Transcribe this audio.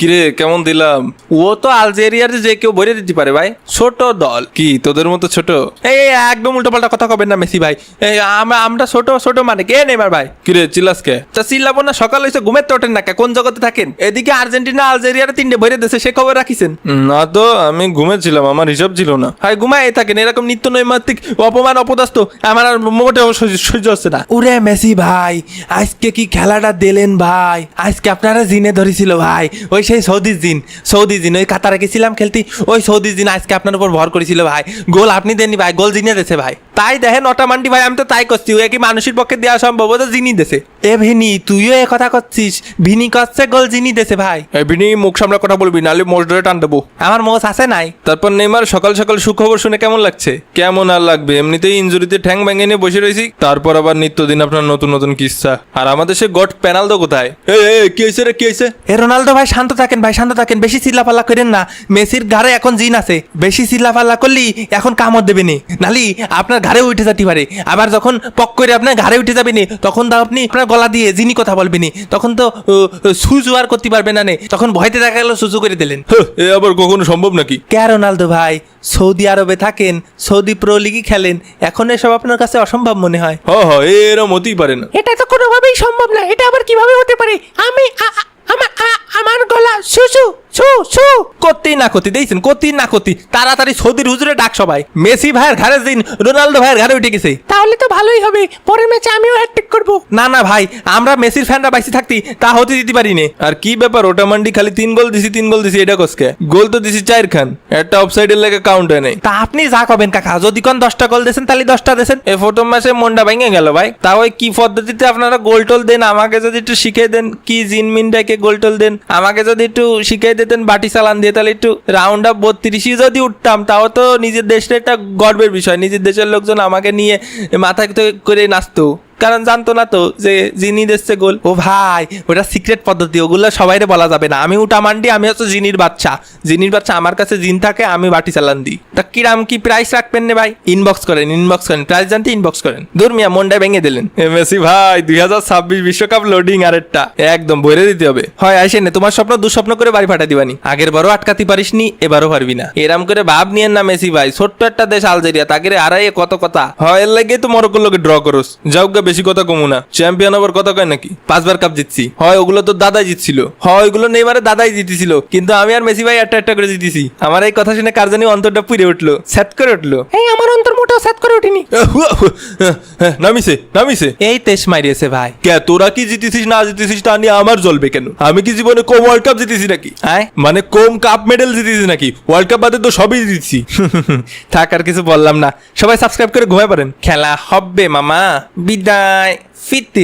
কিরে কেমন দিলাম? ও তো আলজেরিয়ার যে কেউ ভরে দিতে পারে ভাই, ছোট দল। কি তোদের মতো ছোট? এই একদম উল্টো পাল্টা কথা কবেন না মেসি ভাই। আমরা ছোট ছোট মানে কে নেইমার ভাই? কিরে চিল্লাস কে? তা চিল্লাবো না, সকাল হয়েছে ঘুমের তো ওঠেন না কে? কোন জগতে থাকেন? এদিকে আর্জেন্টিনা আলজেরিয়ার 3টে ভরে দিয়েছে, সে খবর রাখিছেন? না তো, আমি ঘুমেছিলাম, আমার হিসাব ছিল না। হাই ঘুমাই থাকেন, এরকম নিত্য নৈমিত্তিক অপমান অপদস্থ আমার আর মোটেও সহ্য হচ্ছে না। ওরে মেসি ভাই, আজকে কি খেলাটা দিলেন ভাই? আজকে আপনারা জিনে ধরেছিল ভাই, ওই সেই সৌদি জিন ওই কাতারে গেছিলাম খেলতে, ওই সৌদি জিন আজকে আপনার উপর ভর করেছিল ভাই। গোল আপনি দেননি ভাই, গোল জিনে দেছে ভাই। তাই দেখেন অটামান্ডি ভাই, আমি তো তাই করছি, ওই কি মানুষের পক্ষে দেওয়া সম্ভব? ও তো জিনি দেছে। এ ভিনি, তুইও এ কথা করছিস? ভিনি করছে গোল জিনি দেছে ভাই। ভিনি মুখ সামনে কথা বলবি, নাহলে মোষ ধরে টান দেবো। আমার মোষ আছে নাই। তারপর নেইমার সকাল সকাল সুখবর শুনে কেমন লাগছে? কেমন আর লাগবে, এমনিতেই ইনজুরিতে ঠ্যাং ভেঙে নিয়ে বসে রয়েছি, তারপর আবার নিত্যদিন আপনার নতুন নতুন কিস্সা। আর আমাদের সে গট পেনাল্ডো কোথায়? কি হয়েছে রে, কি হয়েছে? এ রোনাল্ডো ভাই শান্ত থাকেন ভাই, শান্ত থাকেন, বেশি চিল্লাপাল্লা করেন না। মেসির ঘাড়ে এখন জিন আছে, বেশি চিল্লাপাল্লা করলি এখন কামড় দেবে নি, নালি আপনার ঘাড়ে উঠে যেতে পারে। আবার যখন পক করে আপনার ঘাড়ে উঠে যাবে নি, তখন তো আপনি আপনার গলা দিয়ে জিনি কথা বলবেনি, তখন তো সুজু আর করতে পারবে না, তখন ভয়তে দেখা গেল সুজু করে দিলেন। এ আবার কখনো সম্ভব নাকি? কে রোনাল্ডো ভাই, সৌদি আরবে থাকেন, সৌদি প্রো লিগই খেলেন, এখন এসব আপনার কাছে অসম্ভব মনে হয়? এরম হতেই পারে না, এটা তো কোনোভাবেই সম্ভব না। এটা আবার কিভাবে হতে পারে? আমি আমার গলা সুসু সু সু করতেই না করতে দেখছেন, করতেই না করতে তাড়াতাড়ি সৌদির হুজুরে ডাক সবাই। মেসি ভাইয়ের ঘাড়ে দিন, রোনাল্ডো ভাইয়ের ঘাড়ে উঠে গেছে। তাহলে তো ভালোই হবে, পরের ম্যাচে আমিও হ্যাটট্রিক করব। না না ভাই, আমরা মেসির ফ্যানরা বাইসে থাকতি তা হতে দিতে পারি না। আর কি ব্যাপার, ওটা মান্ডি খালি 3 গোল দিছি এটা কসকে? গোল তো দিছি 4 খান, একটা অফসাইডের লেগে কাউন্ট হয় নাই। তা আপনি যা করবেন কাকা, যদি কোন 10টা গোল দিয়েছেন তাহলে 10টা দিয়েছেন। এই প্রথম ম্যাচে মনটা ভেঙে গেল ভাই। তা ওই কি পদ্ধতিতে আপনারা গোল টোল দেন, আমাকে যদি একটু শিখিয়ে দেন। কি জিনমিনটাকে গোল টোল দেন, আমাকে যদি একটু শিখিয়ে দিতেন বাটি চালান দিয়ে, তাহলে একটু রাউন্ড আপ 32 যদি উঠতাম, তাও তো নিজের দেশের একটা গর্বের বিষয়। নিজের দেশের লোকজন আমাকে নিয়ে মাথায় করে নাচতো, কারণ জানতো না তো যে জিনি দিচ্ছে গোল। ও ভাই, ওটা সিক্রেট পদ্ধতি, ওগুলো সবাইরে বলা যাবে না। আমি উঠা মান্ডি, আমি হচ্ছে জিনির বাচ্চা। আমার কাছে জিন থাকে, আমি বাটি চালান দিই। তা কিরাম কি প্রাইস রাখবেন না ভাই? ইনবক্স করেন প্রাইস জানতে ইনবক্স করেন। দূর মিয়া, মনটা ভেঙে দিলেন। মেসি ভাই 2026 বিশ্বকাপ লোডিং আরেকটা একদম ভরে দিতে হবে। হয় আসেন, তোমার স্বপ্ন দুঃস্বপ্ন করে বাড়ি ফাটা দিবানি। আগের বারও আটকাতে পারিসনি, এবারও পারবি না। এরাম করে ভাব নিয়েন না মেসি ভাই, ছোট্ট একটা দেশ আলজেরিয়া, তাকে আড়াই কত কথা হয়, এর লাগে তো মরক্কোর লোকে ড্র করস। যাও বেশি কথা কমু না, চ্যাম্পিয়ন হবার কথা কয় নাকি? 5 বার কাপ জিতছি, হয় ওগুলো তো দাদাই জিতছিল, হয় ওইগুলো নেইমারে দাদাই জিতেছিল, কিন্তু আমি আর মেসি ভাই একটা করে জিতেছি। আমার এই কথা শুনে কার জানি অন্তরটা পুড়ে উঠলো, স্যাত করে উঠলো। এই আমার অন্তর মোটেও স্যাত করে উঠিনি। নামিছে এই তেজ মারিয়েছে ভাই। কে তোরা কি জিতেছিস না জিতেছিস তা নিয়ে আমার জ্বলবে কেন? আমি কি জীবনে কম ওয়ার্ল্ড কাপ জিতেছি নাকি? মানে কম কাপ মেডেল জিতেছি নাকি? ওয়ার্ল্ড কাপ বাদে তো সবই জিতেছি। থাক আর কিছু বললাম না, সবাই সাবস্ক্রাইব করে ঘুমায় পারেন। খেলা হবে মামা, বিদায়। ফিরতে